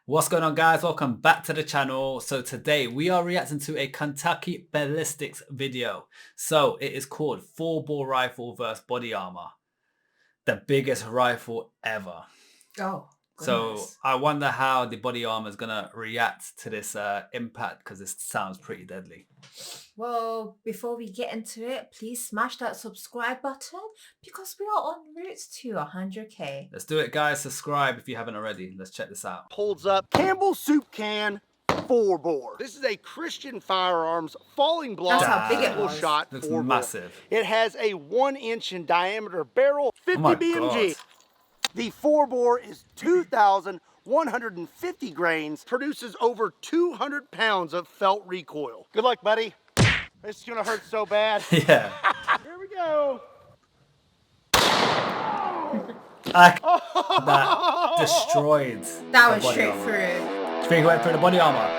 What's going on, guys? Welcome back to the channel. So today we are reacting to a Kentucky ballistics video. So it is called 4-bore rifle versus body armor, the biggest rifle ever. Oh, so goodness. I wonder how the body armor is gonna react to this impact, because this sounds pretty deadly. Well, before we get into it, please smash that subscribe button because we are on route to 100k. Let's do it, guys. Subscribe if you haven't already. Let's check this out. Holds up Campbell's soup can 4-bore. This is a Christian Firearms falling block That's how big it single was. shot Looks 4-bore. massive. It has a 1-inch in diameter barrel, 50 my BMG. God. The 4-bore is 2,150 grains, produces over 200 pounds of felt recoil. Good luck, buddy. This is gonna hurt so bad. Yeah. Here we go. That destroyed. That the was body straight armor. through. Do you think it went through the body armor?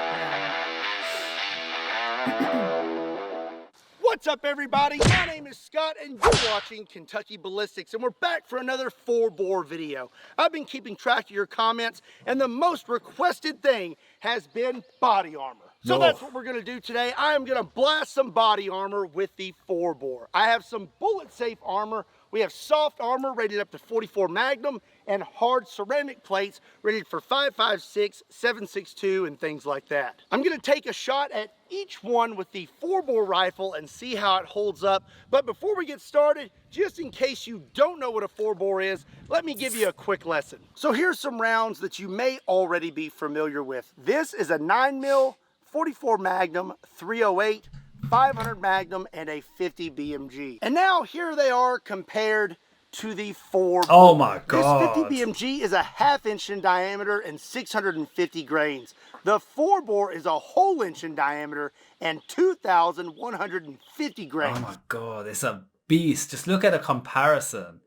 What's up, everybody? My name is Scott and you're watching Kentucky Ballistics, and we're back for another 4-bore video. I've been keeping track of your comments, and the most requested thing has been body armor. So that's what we're gonna do today. I am gonna blast some body armor with the 4-bore. I have some bullet safe armor. We have soft armor rated up to 44 Magnum and hard ceramic plates rated for 5.56, 7.62, and things like that. I'm gonna take a shot at each one with the 4-bore rifle and see how it holds up. But before we get started, just in case you don't know what a 4-bore is, let me give you a quick lesson. So here's some rounds that you may already be familiar with. This is a 9mm, 44 Magnum, 308, 500 Magnum, and a 50 BMG. And now here they are compared to the 4-bore. Oh my God. This 50 BMG is a 1/2 inch in diameter and 650 grains. The 4-bore is a whole inch in diameter and 2,150 grains. Oh my God, it's a beast. Just look at the comparison.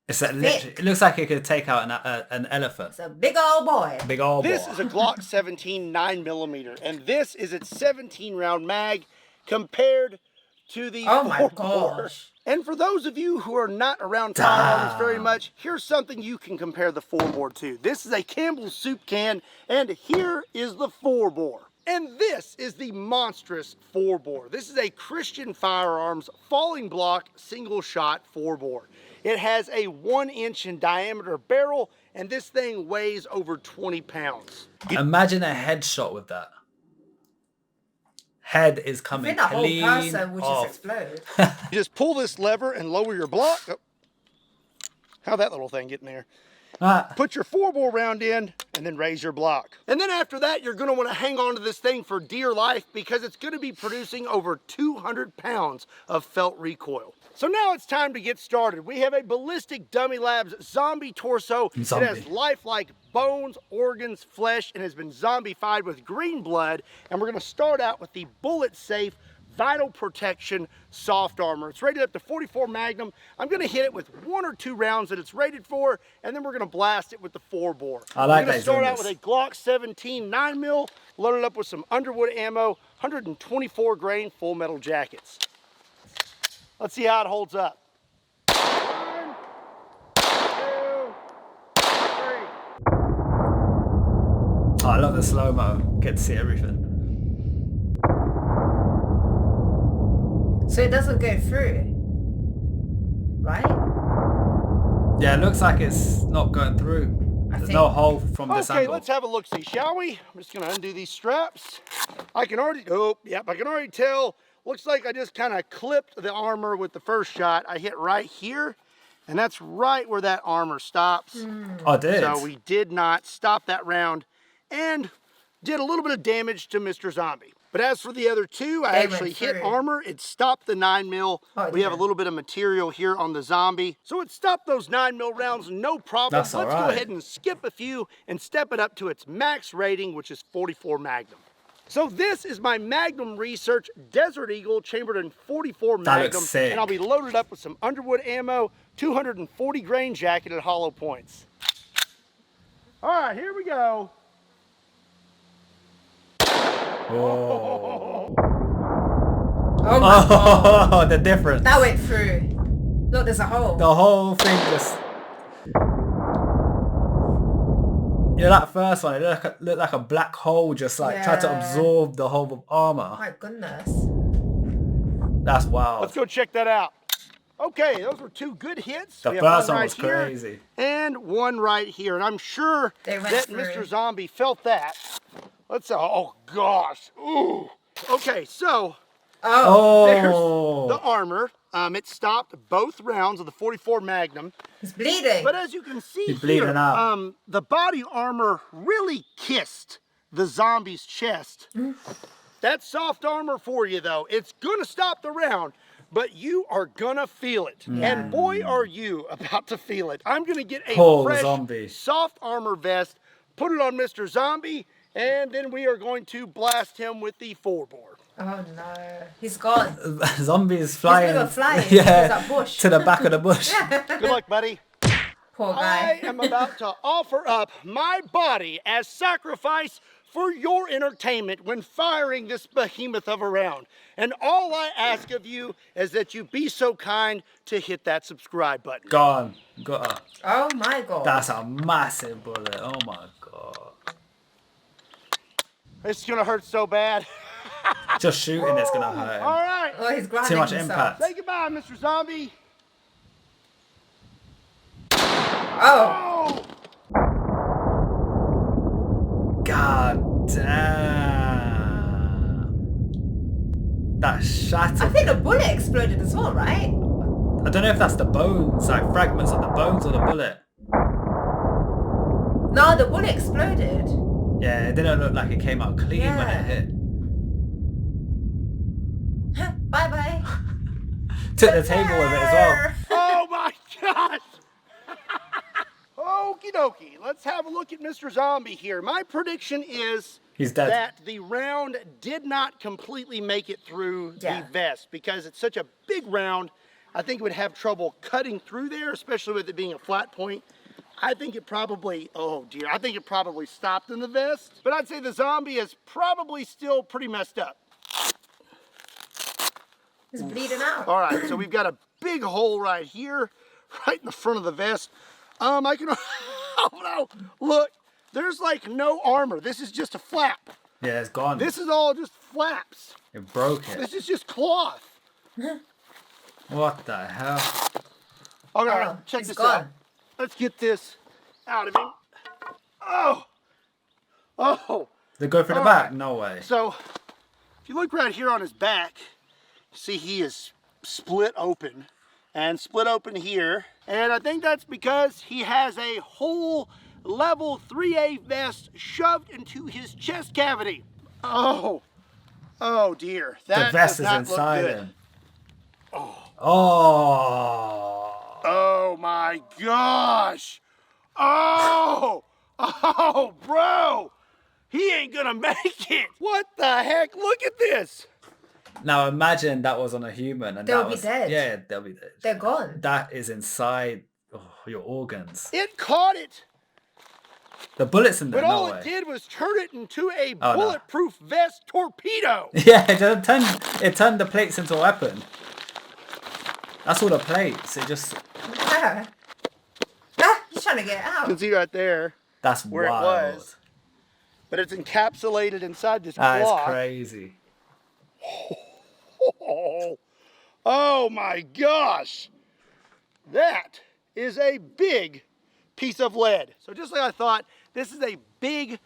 It's literally, it looks like it could take out an elephant. It's a big old boy. Big old This boy. is a Glock 17 9mm, and this is its 17 round mag compared to the Oh my 4-bore. gosh. And for those of you who are not around firearms very much, here's something you can compare the 4-bore to. This is a Campbell's soup can, and here is the 4-bore. And this is the monstrous 4-bore. This is a Christian Firearms falling block single shot 4-bore. It has a 1-inch in diameter barrel, and this thing weighs over 20 pounds. Imagine a headshot with that. Head is I coming think the whole clean person would just off. explode. You just pull this lever and lower your block. Oh. How'd that little thing get in there? Put your 4-bore round in and then raise your block. And then after that, you're gonna wanna hang on to this thing for dear life because it's gonna be producing over 200 pounds of felt recoil. So now it's time to get started. We have a Ballistic Dummy Labs zombie torso. Zombie. It has lifelike bones, organs, flesh, and has been zombified with green blood. And we're gonna start out with the bullet safe Vital Protection soft armor. It's rated up to 44 Magnum. I'm gonna hit it with 1 or 2 rounds that it's rated for, and then we're gonna blast it with the 4-bore. I like We're gonna that. start out with a Glock 17 9mm, loaded up with some Underwood ammo, 124 grain full metal jackets. Let's see how it holds up. 1, 2, 3. Oh, I love the slow-mo. Get to see everything. So it doesn't go through, right? Yeah, it looks like it's not going through. There's no hole from this Okay, angle. let's have a look-see, shall we? I'm just gonna undo these straps. I can already, I can already tell. Looks like I just kind of clipped the armor with the first shot. I hit right here, and that's right where that armor stops. I did. So we did not stop that round and did a little bit of damage to Mr. Zombie. But as for the other two, I actually hit armor. It stopped the 9mm. We have a little bit of material here on the zombie. So it stopped those 9mm rounds, no problem. That's all Let's go right. ahead and skip a few and step it up to its max rating, which is 44 Magnum. So this is my Magnum Research Desert Eagle chambered in 44 That Magnum. looks sick. And I'll be loaded up with some Underwood ammo, 240 grain jacket at hollow points. All right, here we go. Oh. Oh my God. Oh, the difference. That went through. Look, there's a hole. The whole thing just... Yeah, that first one, it looked like a black hole just like tried to absorb the whole armor. My goodness. That's wild. Let's go check that out. Okay, those were 2 good hits. The We have first one one right was here crazy. and one right here. And I'm sure They went that through. Mr. Zombie felt that. Let's, oh gosh. Ooh. Okay, so there's the armor. It stopped both rounds of the 44 Magnum. He's bleeding. But as you can see He's bleeding here, out. the body armor really kissed the zombie's chest. That's soft armor for you, though. It's gonna stop the round, but you are gonna feel it. And boy, are you about to feel it. I'm gonna get a fresh, zombie. soft armor vest, put it on Mr. Zombie, and then we are going to blast him with the 4-bore. Oh no, he's gone. Zombies flying. He's flying. Yeah, That bush. to the back of the bush. Good luck, buddy. Poor guy. I am about to offer up my body as sacrifice for your entertainment when firing this behemoth of a round. And all I ask of you is that you be so kind to hit that subscribe button. Gone. Got her. Oh my god. That's a massive bullet. Oh my god. It's gonna hurt so bad. Just shooting it's gonna hurt him. All right. Oh, he's grinding Too much himself. impact. Say goodbye, Mr. Zombie. Oh. God damn. That shattered. I think the bullet exploded as well, right? I don't know if that's the bones, like fragments of the bones or the bullet. No, the bullet exploded. Yeah, it didn't look like it came out clean when it hit. Bye bye. Took the table with it as well. Oh my gosh. Okie dokie. Let's have a look at Mr. Zombie here. My prediction is He's dead. that the round did not completely make it through the vest because it's such a big round. I think it would have trouble cutting through there, especially with it being a flat point. I think it probably, oh dear, I think it probably stopped in the vest. But I'd say the zombie is probably still pretty messed up. He's bleeding out. All right, so we've got a big hole right here, right in the front of the vest. I can, oh no, look, there's like no armor. This is just a flap. Yeah, it's gone. This is all just flaps. It broke it. This is just cloth. What the hell? All right, check he's this gone. out. Let's get this out of him. Oh, oh. Did it go through the back? No way. So, if you look right here on his back, see he is split open and split open here. And I think that's because he has a whole level 3A vest shoved into his chest cavity. Oh, oh dear. That The vest does is not inside look good. him. Oh. Oh my gosh. Oh, oh, bro. He ain't gonna make it. What the heck? Look at this. Now imagine that was on a human and They'll that be was dead. Yeah, they'll be dead. They're gone. That is inside your organs. It caught it. The bullets in there. But No all way. it did was turn it into a Oh, no. bulletproof vest torpedo. Yeah, it turned the plates into a weapon. That's all the plates. It just Ah, he's trying to get You out. can see right there that's where wild. it was. But it's encapsulated inside this That is cloth. crazy. Oh, oh my gosh. That is a big piece of lead. So just like I thought, this is a big,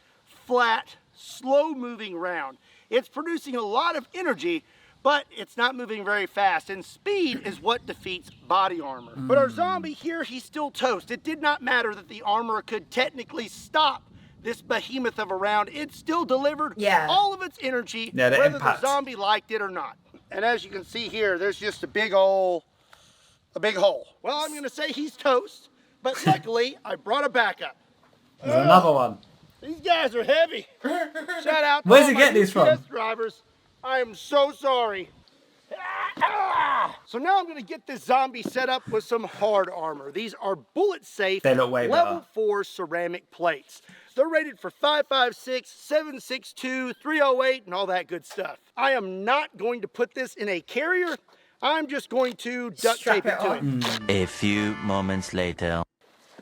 flat, slow-moving round. It's producing a lot of energy, but it's not moving very fast. And speed is what defeats body armor. But our zombie here, he's still toast. It did not matter that the armor could technically stop this behemoth of a round. It still delivered all of its energy, Yeah, the whether impact. the zombie liked it or not. And as you can see here, there's just a big hole. Well, I'm gonna say he's toast, but luckily I brought a backup. There's another one. These guys are heavy. Shout out to Where's all he my getting these from? UPS drivers. I am so sorry. So now I'm gonna get this zombie set up with some hard armor. These are bullet safe, They look way level better. 4 ceramic plates. They're rated for 5.56, 7.62, 308, and all that good stuff. I am not going to put this in a carrier. I'm just going to duct Strap tape it it to on. it. A few moments later.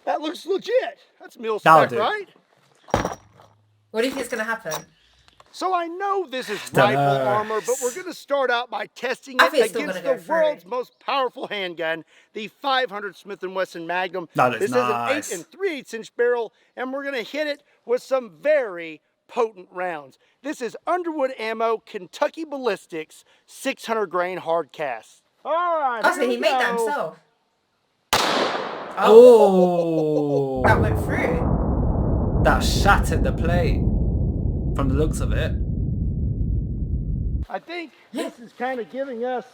That looks legit. That's mil That'll spec, do. right? What do you think is going to happen? So I know this is Don't rifle know. armor, but we're going to start out by testing I it think it's still against gonna the go through. world's most powerful handgun, the 500 Smith & Wesson Magnum. That looks This nice. is an 8 3/8 inch barrel, and we're going to hit it with some very potent rounds. This is Underwood Ammo Kentucky Ballistics 600 grain hard cast. All right. Oh, so here he we made that go. himself. Oh, That went through. that shattered the plate from the looks of it. I think this is kind of giving us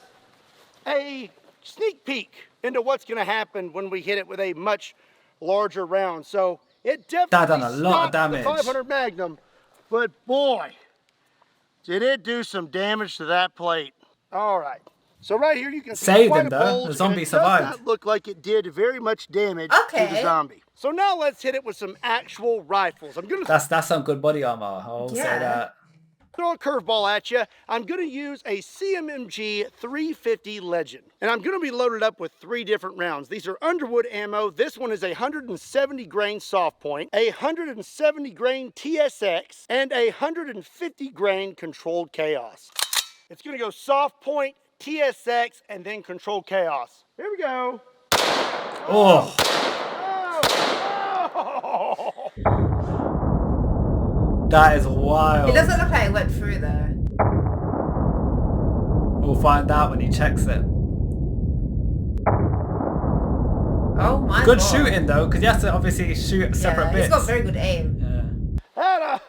a sneak peek into what's going to happen when we hit it with a much larger round. So it definitely done a lot of stopped damage. the 500 Magnum, but boy, did it do some damage to that plate. All right. So right here you can see Saved quite him, a though. bulge, The and zombie it survived. does not look like it did very much damage to the Okay. zombie. So now let's hit it with some actual rifles. I'm going to That's some good body armor. I'll say Yeah. that. throw a curveball at you. I'm going to use a CMMG 350 Legend. And I'm going to be loaded up with 3 different rounds. These are Underwood ammo. This one is a 170 grain soft point, a 170 grain TSX, and a 150 grain controlled chaos. It's going to go soft point, TSX, and then controlled chaos. Here we go. Oh, Oh! that is wild. It doesn't look like it went through though. We'll find out when he checks it. Oh my Good god. shooting though, because you have to obviously shoot separate Yeah, bits. he's got very good aim. Yeah.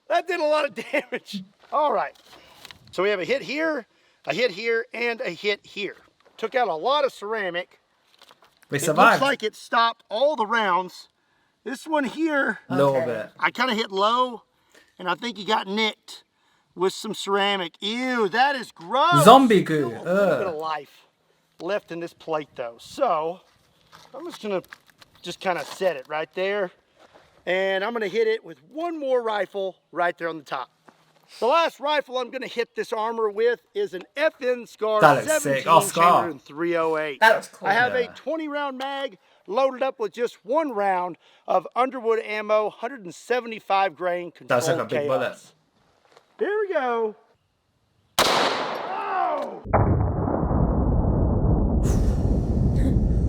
That did a lot of damage. All right. So we have a hit here, and a hit here. Took out a lot of ceramic. We It survived. looks like it stopped all the rounds. This one here, a little Okay. bit. I kind of hit low, and I think he got nicked with some ceramic. Ew, that is gross. Zombie goo. Still a little bit of Ugh. life left in this plate though. So I'm just gonna kind of set it right there. And I'm gonna hit it with one more rifle right there on the top. The last rifle I'm gonna hit this armor with is an FN Scar That looks 17 sick. Oh, Scar. chambered in 308. That looks cool. I have a Yeah. 20 round mag loaded up with just 1 round of Underwood ammo, 175 grain controlled That's like a big chaos. bullet. Here we go. Oh!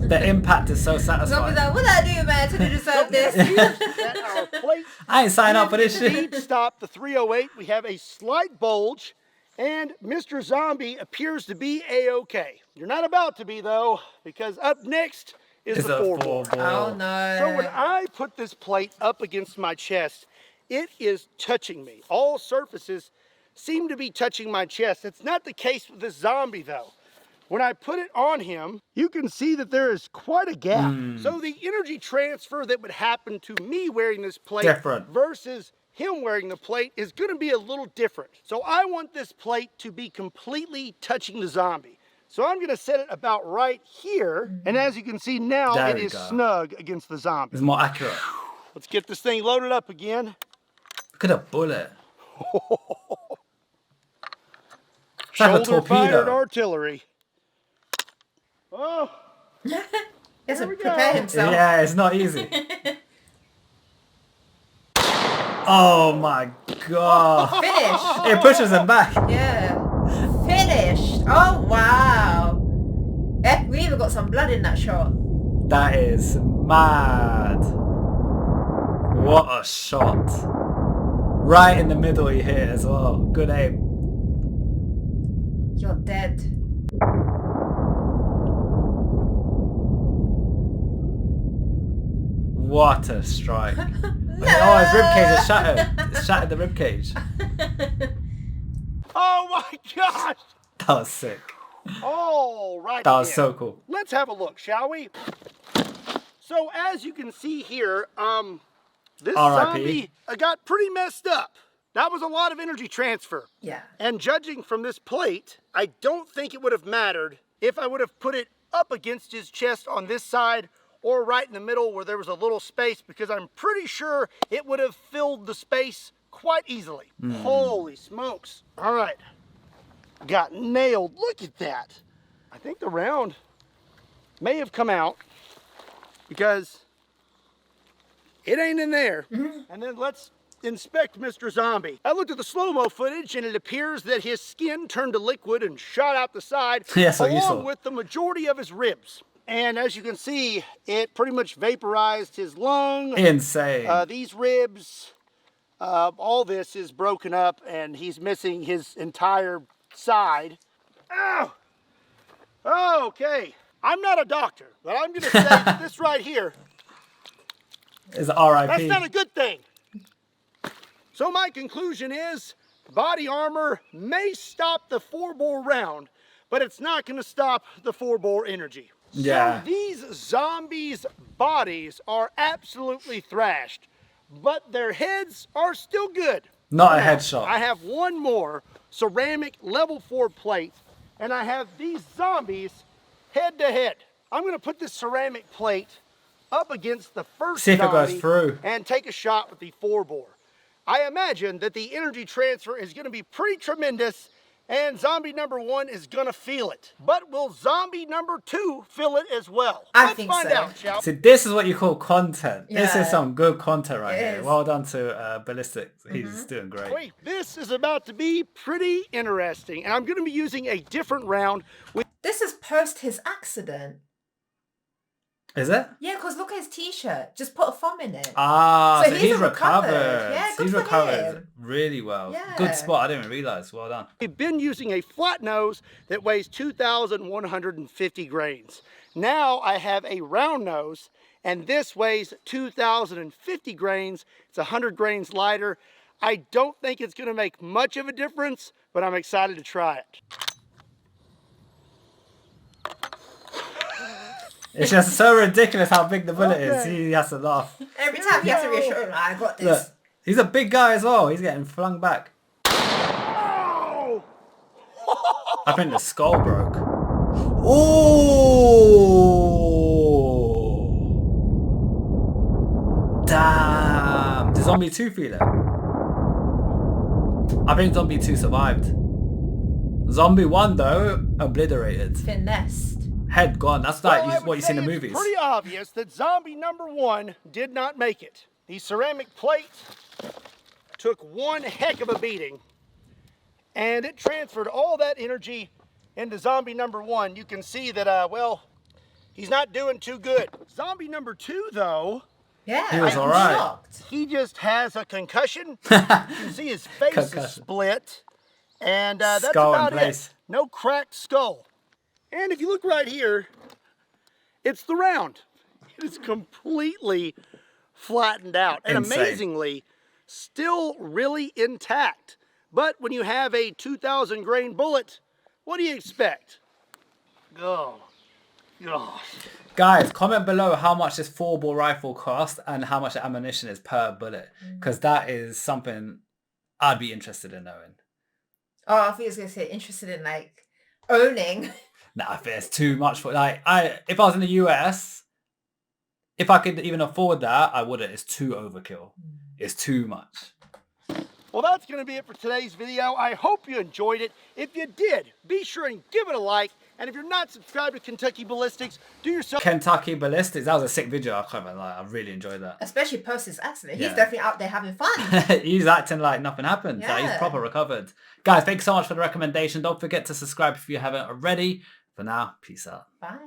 The impact is so Zombie's satisfying. like, what did I do, man, to deserve this? That our plate I ain't signing up for this shit. indeed stopped the 308. We have a slight bulge, and Mr. Zombie appears to be A-okay. You're not about to be though, because up next is It's the a 4-bore. 4-bore. Oh no. So when I put this plate up against my chest, it is touching me. All surfaces seem to be touching my chest. It's not the case with this zombie though. When I put it on him, you can see that there is quite a gap. So the energy transfer that would happen to me wearing this plate Different. versus him wearing the plate is going to be a little different. So I want this plate to be completely touching the zombie. So I'm going to set it about right here. And as you can see now, There it we is go. snug against the zombie. It's more accurate. Let's get this thing loaded up again. Look at the bullet. It's like a Shoulder fired torpedo. artillery. Oh, He has to we prepare go. himself. Yeah, it's not easy. Oh my god. Finished. It pushes him back. Yeah. Finished. Oh wow. Eh, we even got some blood in that shot. That is mad. What a shot. Right in the middle he hit as well. Good aim. You're dead. What a strike. Oh, his ribcage is shattered. It's shattered the ribcage. oh my gosh. That was sick. All right. That was then. so cool. Let's have a look, shall we? So as you can see here, this R.I.P. zombie got pretty messed up. That was a lot of energy transfer. Yeah. And judging from this plate, I don't think it would have mattered if I would have put it up against his chest on this side or right in the middle where there was a little space, because I'm pretty sure it would have filled the space quite easily. Holy smokes. All right. Got nailed. Look at that. I think the round may have come out because it ain't in there. And then let's inspect Mr. Zombie. I looked at the slow-mo footage and it appears that his skin turned to liquid and shot out the side, Yeah, so you saw. along with the majority of his ribs. And as you can see, it pretty much vaporized his lung. Insane. These ribs, all this is broken up and he's missing his entire side. Ow! Okay, I'm not a doctor, but I'm gonna say that this right here, It's R.I.P. that's not a good thing. So my conclusion is, body armor may stop the 4-bore round, but it's not gonna stop the 4-bore energy. Yeah. So these zombies' bodies are absolutely thrashed, but their heads are still good. Not a Now, headshot. I have one more ceramic level 4 plate, and I have these zombies head to head. I'm gonna put this ceramic plate up against the first See if it goes zombie through. and take a shot with the 4-bore. I imagine that the energy transfer is gonna be pretty tremendous and zombie number 1 is gonna feel it. But will zombie number 2 feel it as well? I Let's think find so. out, shall we? See, this is what you call content. This Yeah. is some good content right It here. is. Well done to Ballistics. He's doing great. Wait, this is about to be pretty interesting, and I'm gonna be using a different round with This is post his accident. Is it? Yeah, because look at his t-shirt. Just put a thumb in it. Ah, So so he's he's recovered. recovered. Yeah, good He's for recovered him. really well. Yeah. Good spot. I didn't even realize. Well done. We've been using a flat nose that weighs 2,150 grains. Now I have a round nose, and this weighs 2,050 grains. It's 100 grains lighter. I don't think it's gonna make much of a difference, but I'm excited to try it. It's just so ridiculous how big the bullet is. Okay. He has to laugh. Every time he has to reassure him, I got this. Look, he's a big guy as well. He's getting flung back. Oh! I think the skull broke. Ooh! Damn! Did Zombie 2 feel it? I think Zombie 2 survived. Zombie 1 though, obliterated. Finessed. Head gone. That's Well, I like would what you see in the say movies. It's pretty obvious that zombie number 1 did not make it. The ceramic plate took one heck of a beating, and it transferred all that energy into zombie number 1. You can see that, well, he's not doing too good. Zombie number 2, though, Yeah, He was I'm alright. shocked. he just has a concussion. You can see his face is Concussion. split, and that's Skull in about place. it. No cracked skull. And if you look right here, it's the round. It is completely flattened out and Insane. amazingly still really intact. But when you have a 2,000 grain bullet, what do you expect? Oh, gosh. Guys, comment below how much this 4-bore rifle cost and how much the ammunition is per bullet. Because that is something I'd be interested in knowing. Oh, I think he was going to say interested in like owning. Nah, I think it's too much for if I was in the US, if I could even afford that, I wouldn't. It's too overkill. It's too much. Well, that's going to be it for today's video. I hope you enjoyed it. If you did, be sure and give it a like. And if you're not subscribed to Kentucky Ballistics, do yourself Kentucky Ballistics. That was a sick video. I can't lie. I really enjoyed that. Especially post his accident. Yeah. He's definitely out there having fun. He's acting like nothing happened. Like, he's Yeah. proper recovered. Guys, thanks so much for the recommendation. Don't forget to subscribe if you haven't already. For now, peace out. Bye.